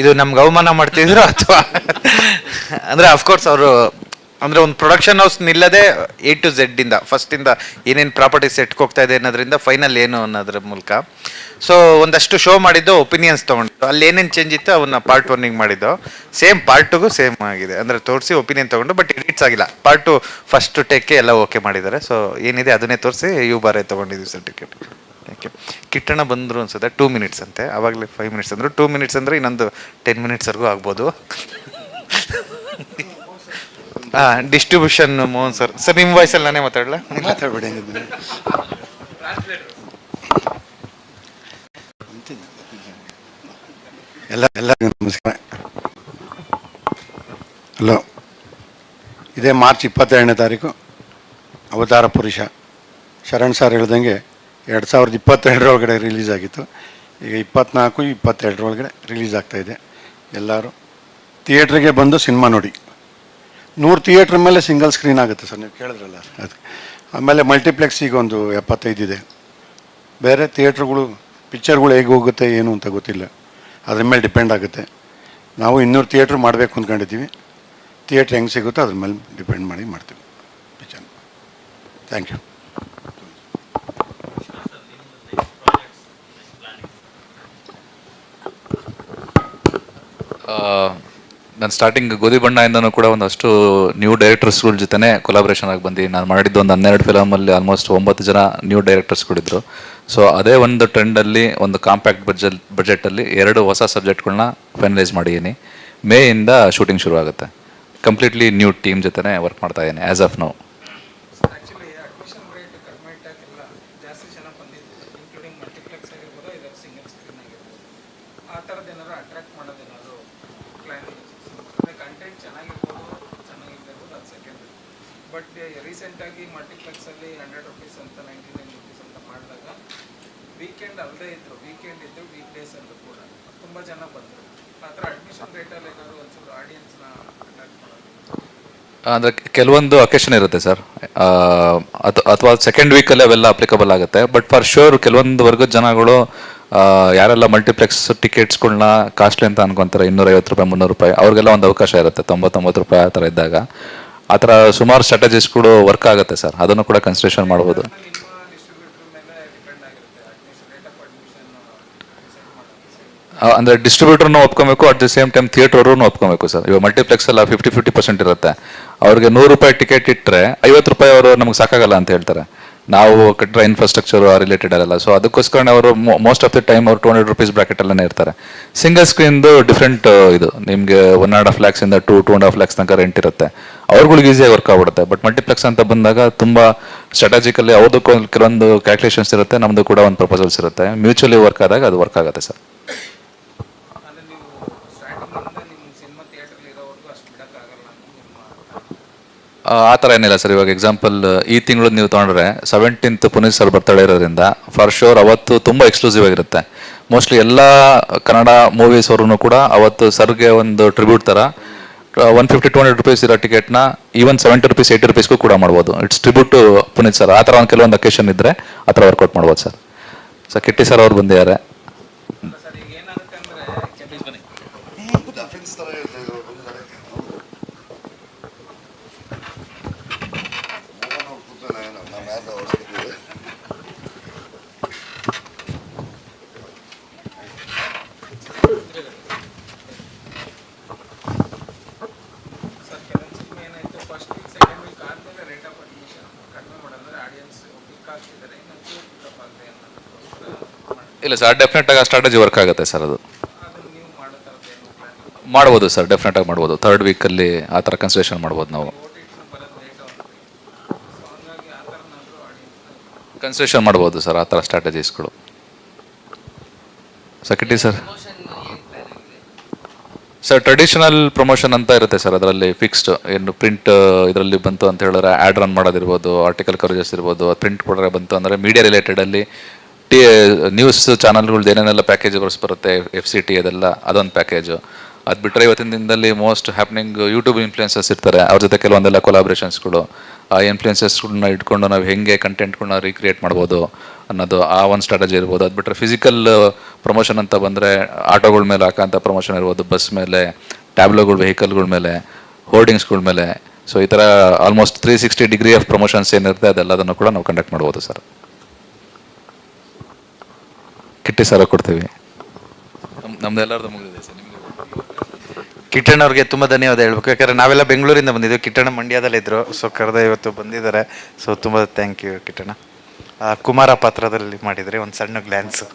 ಇದು ನಮ್ಗೆ ಅವಮಾನ ಮಾಡ್ತಿದ್ರು ಅಥವಾ ಅಂದರೆ ಅಫ್ಕೋರ್ಸ್ ಅವರು ಅಂದರೆ ಒಂದು ಪ್ರೊಡಕ್ಷನ್ ಹೌಸ್ ನಿಲ್ಲದೆ A to Z ಇಂದ ಫಸ್ಟಿಂದ ಏನೇನು ಪ್ರಾಪರ್ಟೀಸ್ ಹೋಗ್ತಾ ಇದೆ ಅನ್ನೋದ್ರಿಂದ ಫೈನಲ್ ಏನು ಅನ್ನೋದ್ರ ಮೂಲಕ. ಸೊ ಒಂದಷ್ಟು ಶೋ ಮಾಡಿದ್ದು ಒಪಿನಿಯನ್ಸ್ ತೊಗೊಂಡು ಅಲ್ಲಿ ಏನೇನು ಚೇಂಜ್ ಇತ್ತು ಅವನ್ನ ಪಾರ್ಟ್ 1ಗೆ ಮಾಡಿದ್ದು ಸೇಮ್ ಪಾರ್ಟ್ 2ಗೂ ಸೇಮ್ ಆಗಿದೆ. ಅಂದರೆ ತೋರಿಸಿ ಒಪಿನಿಯನ್ ತೊಗೊಂಡು ಬಟ್ ಎಡಿಟ್ಸ್ ಆಗಿಲ್ಲ. ಪಾರ್ಟ್ 2 ಫಸ್ಟ್ ಟೇಕ್ಗೆ ಎಲ್ಲ ಓಕೆ ಮಾಡಿದ್ದಾರೆ. ಸೊ ಏನಿದೆ ಅದನ್ನೇ ತೋರಿಸಿ ಬಾರೇ ತೊಗೊಂಡಿದ್ದೀವಿ ಸರ್ಟಿಫಿಕೇಟ್. Thank you. ಕಿಟ್ಟಣ ಬಂದರು ಅನ್ಸುತ್ತೆ 2 ಮಿನಿಟ್ಸ್ ಅಂತೆ, ಆವಾಗಲೇ 5 ಮಿನಿಟ್ಸ್ ಅಂದರು. 2 ಮಿನಿಟ್ಸ್ ಅಂದರೆ ಇನ್ನೊಂದು 10 ಮಿನಿಟ್ಸ್ವರೆಗೂ ಆಗ್ಬೋದು. Distribution Mohan sir. ಸರ್ ನಿಮ್ಮ ವಾಯ್ಸಲ್ಲಿ ನಾನೇ ಮಾತಾಡಲ? ಮಾತಾಡ್ಬೇಡಿ. ಎಲ್ಲ ನಮಸ್ಕಾರ. ಹಲೋ. ಇದೇ ಮಾರ್ಚ್ 22ನೇ ತಾರೀಕು ಅವತಾರ ಪುರುಷ ಶರಣ್ ಸರ್ ಹೇಳ್ದಂಗೆ 2022 ಒಳಗಡೆ ರಿಲೀಸ್ ಆಗಿತ್ತು. ಈಗ 24, 22 ಒಳಗಡೆ ರಿಲೀಸ್ ಆಗ್ತಾಯಿದೆ. ಎಲ್ಲರೂ ಥಿಯೇಟ್ರಿಗೆ ಬಂದು ಸಿನಿಮಾ ನೋಡಿ. 100 ಥಿಯೇಟ್ರ್ ಮೇಲೆ ಸಿಂಗಲ್ ಸ್ಕ್ರೀನ್ ಆಗುತ್ತೆ ಸರ್, ನೀವು ಕೇಳಿದ್ರಲ್ಲ ಅದು. ಆಮೇಲೆ ಮಲ್ಟಿಪ್ಲೆಕ್ಸ್ ಈಗ ಒಂದು 75 ಇದೆ. ಬೇರೆ ಥಿಯೇಟ್ರುಗಳು ಪಿಕ್ಚರ್ಗಳು ಹೇಗೆ ಹೋಗುತ್ತೆ ಏನು ಅಂತ ಗೊತ್ತಿಲ್ಲ, ಅದ್ರ ಮೇಲೆ ಡಿಪೆಂಡ್ ಆಗುತ್ತೆ. ನಾವು 200 ಥಿಯೇಟ್ರ್ ಮಾಡಬೇಕು ಅಂದ್ಕೊಂಡಿದ್ದೀವಿ. ಥಿಯೇಟ್ರ್ ಹೆಂಗೆ ಸಿಗುತ್ತೋ ಅದ್ರ ಮೇಲೆ ಡಿಪೆಂಡ್ ಮಾಡಿ ಮಾಡ್ತೀವಿ ಪಿಕ್ಚರ್. Thank you. ನಾನು ಸ್ಟಾರ್ಟಿಂಗ್ ಗೋಧಿ ಬಣ್ಣದಿಂದನೂ ಕೂಡ ಒಂದಷ್ಟು ನ್ಯೂ ಡೈರೆಕ್ಟರ್ಸ್ಗಳ ಜೊತೆ ಕೊಲಾಬ್ರೇಷನ್ ಆಗಿ ಬಂದು ನಾನು ಮಾಡಿದ್ದು ಒಂದು 12 ಫಿಲಮಲ್ಲಿ ಆಲ್ಮೋಸ್ಟ್ 9 ಜನ ನ್ಯೂ ಡೈರೆಕ್ಟರ್ಸ್ಗಳಿದ್ರು. ಸೊ ಅದೇ ಒಂದು ಟ್ರೆಂಡಲ್ಲಿ ಒಂದು ಕಾಂಪ್ಯಾಕ್ಟ್ ಬಜೆಟಲ್ಲಿ 2 ಹೊಸ ಸಬ್ಜೆಕ್ಟ್ಗಳನ್ನ ಫೈನಲೈಸ್ ಮಾಡಿದ್ದೀನಿ. ಮೇಯಿಂದ ಶೂಟಿಂಗ್ ಶುರು ಆಗುತ್ತೆ. ಕಂಪ್ಲೀಟ್ಲಿ ನ್ಯೂ ಟೀಮ್ ಜೊತೆ ವರ್ಕ್ ಮಾಡ್ತಾ ಇದ್ದೀನಿ ಆ್ಯಸ್ ಆಫ್ ನೌ. ಬಟ್ ರೀಸೆಂಟಾಗಿ ಮಲ್ಟಿಪ್ಲೆಕ್ಸಲ್ಲಿ 100 ರುಪೀಸ್ ಅಂತ 99 ರುಪೀಸ್ ಅಂತ ಮಾಡಿದಾಗ ವೀಕೆಂಡ್ ಅಲ್ಲದೆ ಇದ್ದರು, ವೀಕೆಂಡ್ ಇದ್ದು ವೀಕ್ ಡೇಸ್ ಅಲ್ಲೂ ಕೂಡ ತುಂಬ ಜನ ಬಂದರು. ಆ ಥರ ಅಡ್ಮಿಷನ್ ರೇಟಲ್ಲಿ ಏನಾದರೂ ಒಂಚೂರು ಆಡಿಯನ್ಸ್ನ ಅಟ್ರಾಕ್ಟ್ ಮಾಡೋದು ಅಂದರೆ ಕೆಲವೊಂದು ಅಕೇಶನ್ ಇರುತ್ತೆ ಸರ್, ಅಥವಾ ಸೆಕೆಂಡ್ ವೀಕಲ್ಲಿ ಅವೆಲ್ಲ ಅಪ್ಲಿಕಬಲ್ ಆಗುತ್ತೆ. ಬಟ್ ಫಾರ್ ಶ್ಯೂರ್ ಕೆಲವೊಂದು ವರ್ಗದ ಜನಗಳು ಯಾರೆಲ್ಲ ಮಲ್ಟಿಪ್ಲೆಕ್ಸ್ ಟಿಕೆಟ್ಸ್ಗಳನ್ನ ಕಾಸ್ಟ್ಲಿ ಅಂತ ಅನ್ಕೊಂತಾರೆ, 250 ರೂಪಾಯಿ 300 ರೂಪಾಯಿ, ಅವ್ರಿಗೆಲ್ಲ ಒಂದು ಅವಕಾಶ ಇರುತ್ತೆ 99 ರೂಪಾಯಿ ಆ ಥರ ಇದ್ದಾಗ. ಆ ಥರ ಸುಮಾರು ಸ್ಟ್ರಾಟಜೀಸ್ಗಳು ವರ್ಕ್ ಆಗುತ್ತೆ ಸರ್, ಅದನ್ನು ಕೂಡ ಕನ್ಸಿಡರೇಷನ್ ಮಾಡ್ಬೋದು. ಅಂದರೆ ಡಿಸ್ಟ್ರಿಬ್ಯೂಟರ್ನು ಒಪ್ಕೊಬೇಕು, ಅಟ್ ದ ಸೇಮ್ ಟೈಮ್ ಥಿಯೇಟ್ರವ್ರೂ ಒಪ್ಕೊಬೇಕು ಸರ್. ಇವಾಗ ಮಲ್ಟಿಪ್ಲೆಕ್ಸ್ ಎಲ್ಲ 50% ಇರುತ್ತೆ. ಅವ್ರಿಗೆ 100 ರೂಪಾಯಿ ಟಿಕೆಟ್ ಇಟ್ಟರೆ 50 ರೂಪಾಯಿ ಅವರು ನಮ್ಗೆ ಸಾಕಾಗಲ್ಲ ಅಂತ ಹೇಳ್ತಾರೆ. ನಾವು ಕಟ್ಟಿರೋ ಇನ್ಫ್ರಾಸ್ಟ್ರಕ್ಚರು ರಿಲೇಟೆಡ್ ಅಲ್ಲ. ಸೊ ಅದಕ್ಕೋಸ್ಕರ ಅವರು ಮೋಸ್ಟ್ ಆಫ್ ದಿ ಟೈಮ್ ಅವರು 200 ರುಪೀಸ್ ಬ್ರಾಕೆಟಲ್ಲೇ ಇರ್ತಾರೆ. ಸಿಂಗಲ್ ಸ್ಕ್ರೀನ್ದು ಡಿಫ್ರೆಂಟ್ ಇದು ನಿಮಗೆ 1.5 lakhs-ಇಂದ 2.5 lakhs ತನಕ ರೆಂಟ್ ಇರುತ್ತೆ. ಅವ್ರುಗಳಿಗೆ ಈಸಿಯಾಗಿ ವರ್ಕ್ ಆಗ್ಬಿಡುತ್ತೆ. ಬಟ್ ಮಲ್ಟಿಪ್ಲೆಕ್ಸ್ ಅಂತ ಬಂದಾಗ ತುಂಬ ಸ್ಟ್ರಾಟಜಿಕಲ್ಲಿ ಅವ್ರದಕ್ಕೂ ಕೆಲವೊಂದು ಕ್ಯಾಲ್ಕುಲೇಷನ್ಸ್ ಇರುತ್ತೆ, ನಮ್ಮದು ಕೂಡ ಒಂದು ಪ್ರಪೋಸಲ್ಸ್ ಇರುತ್ತೆ. ಮ್ಯೂಚುವಲಿ ವರ್ಕ್ ಆದಾಗ ಅದು ವರ್ಕ್ ಆಗುತ್ತೆ ಸರ್. ಆ ಥರ ಏನಿಲ್ಲ ಸರ್. ಇವಾಗ ಎಕ್ಸಾಂಪಲ್ ಈ ತಿಂಗಳು ನೀವು ತೊಗೊಂಡ್ರೆ 17th ಪುನೀತ್ ಸರ್ ಬರ್ತಡೇ ಇರೋದ್ರಿಂದ ಫಾರ್ ಶೋರ್ ಅವತ್ತು ತುಂಬ ಎಕ್ಸ್ಕ್ಲೂಸಿವ್ ಆಗಿರುತ್ತೆ. ಮೋಸ್ಟ್ಲಿ ಎಲ್ಲ ಕನ್ನಡ ಮೂವೀಸ್ ಅವ್ರೂ ಕೂಡ ಅವತ್ತು ಸರ್ಗೆ ಒಂದು ಟ್ರಿಬ್ಯೂಟ್ ಥರ 150-200 ರುಪೀಸ್ ಇರೋ ಟಿಕೆಟ್ನ ಈವನ್ 70 ರುಪೀಸ್ 80 ರುಪೀಸ್ಗೂ ಕೂಡ ಮಾಡ್ಬೋದು. It's tribute to Puneeth sir. ಆ ಥರ ಒಂದು ಕೆಲವೊಂದು ಅಕೇಶನ್ ಇದ್ದರೆ ಆ ಥರ ವರ್ಕೌಟ್ ಮಾಡ್ಬೋದು ಸರ್. ಸರ್ ಕಿಟ್ಟಿ ಸರ್ ಅವ್ರು ಬಂದಿದ್ದಾರೆ. ಇಲ್ಲ ಸರ್, ಡೆಫಿನೆಟಾಗಿ ಆ ಸ್ಟ್ರಾಟಜಿ ವರ್ಕ್ ಆಗುತ್ತೆ ಸರ್. ಅದು ಮಾಡ್ಬೋದು ಸರ್, ಡೆಫಿನೆಟಾಗಿ ಮಾಡ್ಬೋದು. 3rd ವೀಕಲ್ಲಿ ಆ ಥರ ಕನ್ಸಿಡರೇಷನ್ ಮಾಡ್ಬೋದು ನಾವು. ಕನ್ಸಿಡರೇಷನ್ ಮಾಡ್ಬೋದು ಸರ್ ಆ ಥರ ಸ್ಟ್ರಾಟಜೀಸ್ಗಳು. ಸೆಕೆಂಡಿ ಸರ್. ಸರ್ ಟ್ರೆಡಿಷನಲ್ ಪ್ರಮೋಷನ್ ಅಂತ ಇರುತ್ತೆ ಸರ್. ಅದರಲ್ಲಿ ಫಿಕ್ಸ್ಡ್ ಏನು ಪ್ರಿಂಟ್ ಇದರಲ್ಲಿ ಬಂತು ಅಂತ ಹೇಳಿದ್ರೆ ಆ್ಯಡ್ ರನ್ ಮಾಡೋದಿರ್ಬೋದು, ಆರ್ಟಿಕಲ್ ಕವರೇಜಸ್ ಇರ್ಬೋದು. ಪ್ರಿಂಟ್ ಕೊಡರೆ ಬಂತು ಅಂದರೆ ಮೀಡಿಯಾ ರಿಲೇಟೆಡಲ್ಲಿ ನ್ಯೂಸ್ ಚಾನಲ್ಗಳ್ದು ಏನೇನೆಲ್ಲ ಪ್ಯಾಕೇಜ್ಗಳು ಬರುತ್ತೆ, FCT ಅದೆಲ್ಲ ಅದೊಂದು ಪ್ಯಾಕೇಜು. ಅದು ಬಿಟ್ಟರೆ ಇವತ್ತಿನ ದಿನದಲ್ಲಿ ಮೋಸ್ಟ್ ಹ್ಯಾಪ್ನಿಂಗ್ ಯೂಟ್ಯೂಬ್ ಇನ್ಫ್ಲುಯೆನ್ಸರ್ಸ್ ಇರ್ತಾರೆ, ಅವ್ರ ಜೊತೆ ಕೆಲವೊಂದೆಲ್ಲ ಕೊಲಾಬ್ರೇಷನ್ಸ್ಗಳು. ಆ ಇನ್ಫ್ಲುಯೆನ್ಸರ್ಸ್ಗಳನ್ನ ಇಟ್ಕೊಂಡು ನಾವು ಹೆಂಗೆ ಕಂಟೆಂಟ್ಗಳನ್ನ ರೀಕ್ರಿಯೇಟ್ ಮಾಡ್ಬೋದು ಅನ್ನೋದು ಆ ಒಂದು ಸ್ಟ್ರಾಟಜಿ ಇರ್ಬೋದು. ಅದು ಬಿಟ್ಟರೆ ಫಿಸಿಕಲ್ ಪ್ರಮೋಷನ್ ಅಂತ ಬಂದರೆ ಆಟೋಗಳ ಮೇಲೆ ಹಾಕೋಂಥ ಪ್ರಮೋಷನ್ ಇರ್ಬೋದು, ಬಸ್ ಮೇಲೆ, ಟ್ಯಾಬ್ಲೋಗಳು, ವೆಹಿಕಲ್ಗಳ ಮೇಲೆ, ಹೋರ್ಡಿಂಗ್ಸ್ಗಳ ಮೇಲೆ. ಸೊ ಈ ಥರ ಆಲ್ಮೋಸ್ಟ್ 360 ಡಿಗ್ರಿ ಆಫ್ ಪ್ರಮೋಷನ್ಸ್ ಏನಿರುತ್ತೆ ಅದೆಲ್ಲದನ್ನು ಕೂಡ ನಾವು ಕಂಡಕ್ಟ್ ಮಾಡ್ಬೋದು ಸರ್. ಕಿಟ್ಟಿ ಸರ ಕೊಡ್ತೀವಿ. ನಮ್ದೆಲ್ಲರದ್ದು ಮುಗಿದಿದೆ ಸರ್. ನಿಮಗೆ ಕಿಟ್ಟಣ್ಣ ಅವ್ರಿಗೆ ತುಂಬ ಧನ್ಯವಾದ ಹೇಳ್ಬೇಕು, ಯಾಕಂದ್ರೆ ನಾವೆಲ್ಲ ಬೆಂಗಳೂರಿಂದ ಬಂದಿದ್ವಿ, ಕಿಟ್ಟಣ್ಣ ಮಂಡ್ಯದಲ್ಲಿದ್ದರು, ಸೊ ಕರೆದ ಇವತ್ತು ಬಂದಿದ್ದಾರೆ. ಸೊ ತುಂಬ ಥ್ಯಾಂಕ್ ಯು ಕಿಟ್ಟಣ್ಣ. ಕುಮಾರ ಪಾತ್ರದಲ್ಲಿ ಮಾಡಿದರೆ ಒಂದು ಸಣ್ಣ ಗ್ಲ್ಯಾನ್ಸು.